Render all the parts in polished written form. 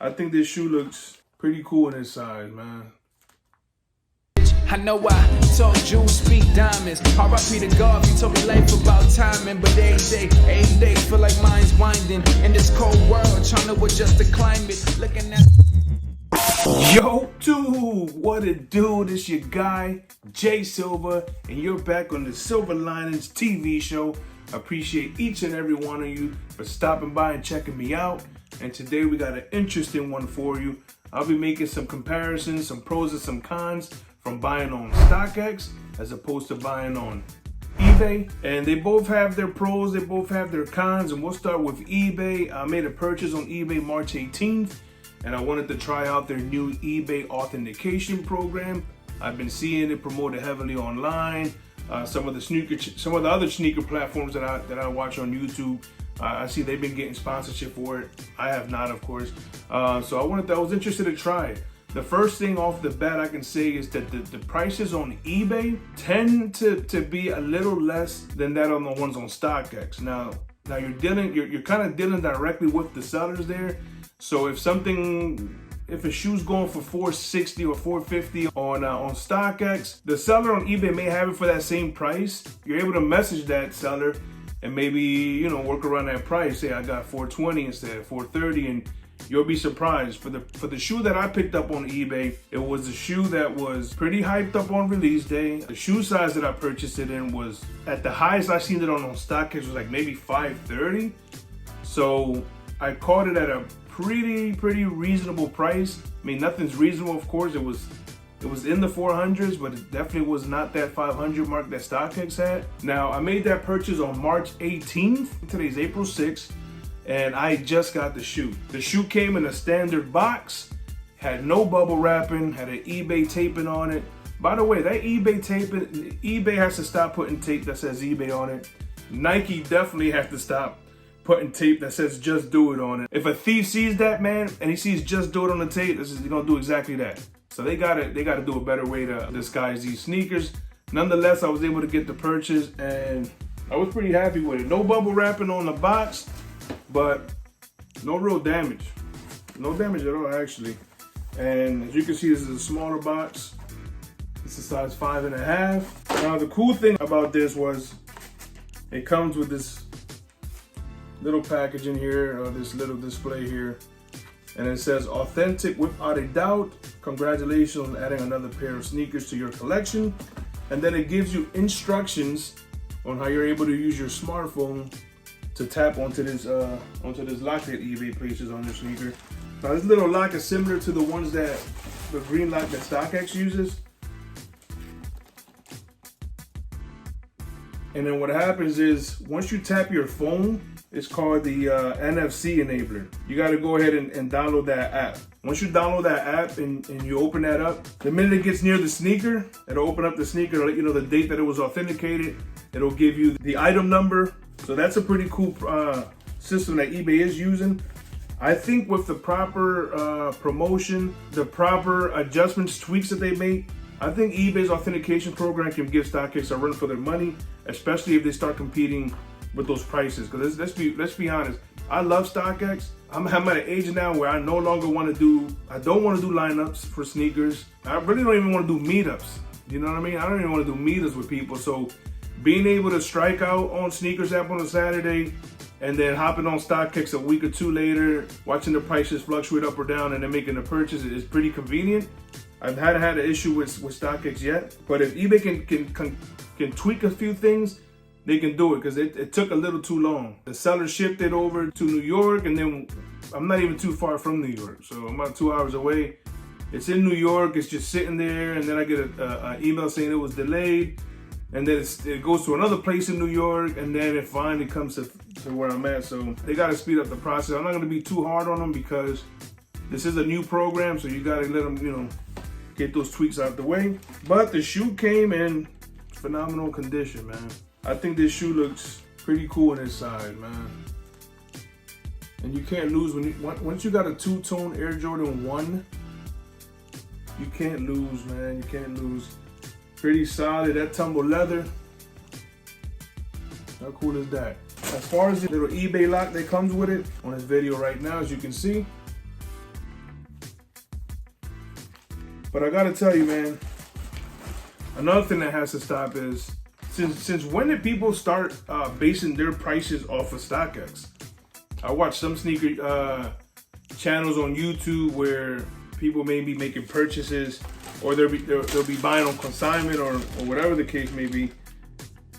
I think this shoe looks pretty cool in this size, man. I know I told you speak diamonds. R.I.P. to God, you told me life about timing. But every day, feel like mine's winding. In this cold world, trying to adjust the climate. Looking at Yo, dude, what it do? This your guy, Jay Silva, and you're back on the Silva Linings TV show. I appreciate each and every one of you for stopping by and checking me out. And today we got an interesting one for you. I'll be making some comparisons, some pros and some cons from buying on StockX as opposed to buying on eBay. And they both have their pros, they both have their cons, and we'll start with eBay. I made a purchase on eBay March 18th, and I wanted to try out their new eBay authentication program. I've been seeing it promoted heavily online. Some of the other sneaker platforms that I watch on YouTube, I see they've been getting sponsorship for it. I have not, of course. So I was interested to try it. The first thing off the bat I can say is that the prices on eBay tend to be a little less than that on the ones on StockX. Now you're kind of dealing directly with the sellers there. So if a shoe's going for $460 or $450 on StockX, the seller on eBay may have it for that same price. You're able to message that seller and maybe, work around that price. Say I got $420 instead of $430, and you'll be surprised. For the shoe that I picked up on eBay, it was a shoe that was pretty hyped up on release day. The shoe size that I purchased it in was, at the highest I seen it on StockX, was like maybe 530. So I caught it at a pretty reasonable price. I mean, nothing's reasonable, of course. It was in the 400s, but it definitely was not that 500 mark that StockX had. Now, I made that purchase on March 18th. Today's April 6th, and I just got the shoe. The shoe came in a standard box, had no bubble wrapping, had an eBay taping on it. By the way, that eBay has to stop putting tape that says eBay on it. Nike definitely has to stop putting tape that says just do it on it. If a thief sees that, man, and he sees just do it on the tape, he's gonna do exactly that. So they gotta do a better way to disguise these sneakers. Nonetheless, I was able to get the purchase and I was pretty happy with it. No bubble wrapping on the box, but no real damage. No damage at all, actually. And as you can see, this is a smaller box. This is size 5.5. Now, the cool thing about this was it comes with this little package in here, this little display here, and it says authentic without a doubt. Congratulations on adding another pair of sneakers to your collection. And then it gives you instructions on how you're able to use your smartphone to tap onto this lock that eBay places on your sneaker. Now, this little lock is similar to the ones the green lock that StockX uses. And then what happens is, once you tap your phone, it's called the NFC enabler. You got to go ahead and download that app. Once you download that app and you open that up, the minute it gets near the sneaker, it'll open up the sneaker, it'll let you know the date that it was authenticated. It'll give you the item number. So that's a pretty cool system that eBay is using. I think with the proper promotion, the proper adjustments, tweaks that they make, I think eBay's authentication program can give StockX a run for their money, especially if they start competing with those prices. Because let's be honest, I love StockX. I'm at an age now where I no longer want to do lineups for sneakers. I really don't even want to do meetups. You know what I mean? I don't even want to do meetups with people. So being able to strike out on Sneakers app on a Saturday and then hopping on StockX a week or two later, watching the prices fluctuate up or down and then making a purchase is pretty convenient. I've had an issue with StockX yet, but if eBay can tweak a few things, they can do it, because it took a little too long. The seller shipped it over to New York, and then I'm not even too far from New York, so I'm about 2 hours away. It's in New York, it's just sitting there, and then I get an email saying it was delayed, and then it goes to another place in New York, and then it finally comes to where I'm at. So they gotta speed up the process. I'm not gonna be too hard on them because this is a new program, so you gotta let them, get those tweaks out the way. But the shoe came in phenomenal condition, man. I think this shoe looks pretty cool in this size, man. And you can't lose once you got a two-tone Air Jordan 1, you can't lose, man. You can't lose. Pretty solid. That tumble leather. How cool is that? As far as the little eBay lock that comes with it, on this video right now, as you can see, But I gotta tell you, man, another thing that has to stop is, since when did people start basing their prices off of StockX? I watch some sneaker channels on YouTube where people may be making purchases, or they'll be buying on consignment or whatever the case may be.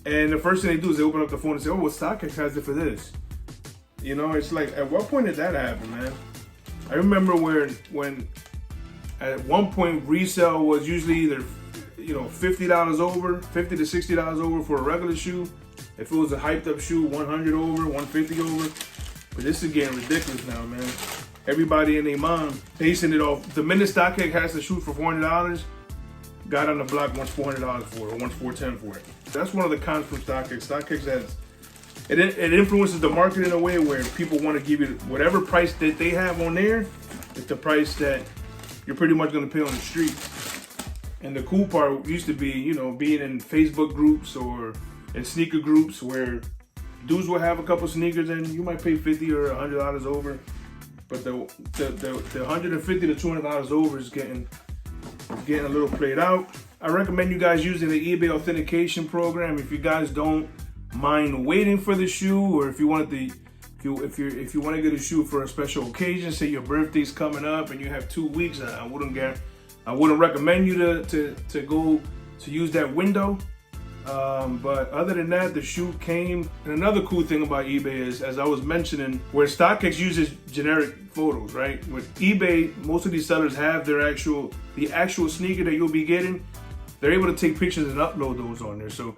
And the first thing they do is they open up the phone and say, oh, well, StockX has it for this. You know, it's like, at what point did that happen, man? I remember when at one point resale was usually either, you know, $50 over, $50 to $60 over for a regular shoe. If it was a hyped up shoe, 100 over, 150 over. But this is getting ridiculous now, man. Everybody and their mom basing it off. The minute StockX has the shoe for $400, got on the block wants $400 for it, or wants $410 for it. That's one of the cons from StockX. StockX has, it influences the market in a way where people want to give you whatever price that they have on there. It's the price that you're pretty much going to pay on the street. And the cool part used to be, you know, being in Facebook groups or in sneaker groups where dudes will have a couple sneakers and you might pay $50 or $100 over. But the $150 to $200 over is getting a little played out. I recommend you guys using the eBay authentication program if you guys don't mind waiting for the shoe, or if you want if you want to get a shoe for a special occasion, say your birthday's coming up and you have 2 weeks. I wouldn't recommend you to go to use that window. But other than that, the shoe came. And another cool thing about eBay is, as I was mentioning, where StockX uses generic photos, right? With eBay, most of these sellers have the actual sneaker that you'll be getting. They're able to take pictures and upload those on there. So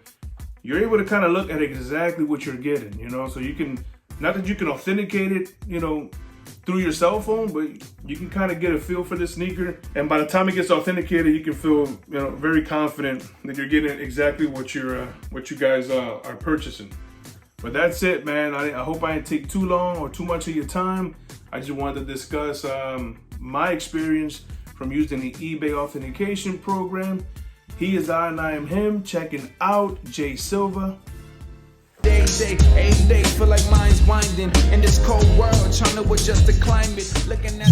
you're able to kind of look at exactly what you're getting, you know? So you can, not that you can authenticate it, you know, through your cell phone, but you can kind of get a feel for the sneaker. And by the time it gets authenticated, you can feel, you know, very confident that you're getting exactly what you guys are purchasing. But that's it, man. I hope I didn't take too long or too much of your time. I just wanted to discuss my experience from using the eBay authentication program. He is I and I am him. Checking out Jay Silva. Day, every day feel like mine's winding in this cold world, trying to adjust the climate, looking at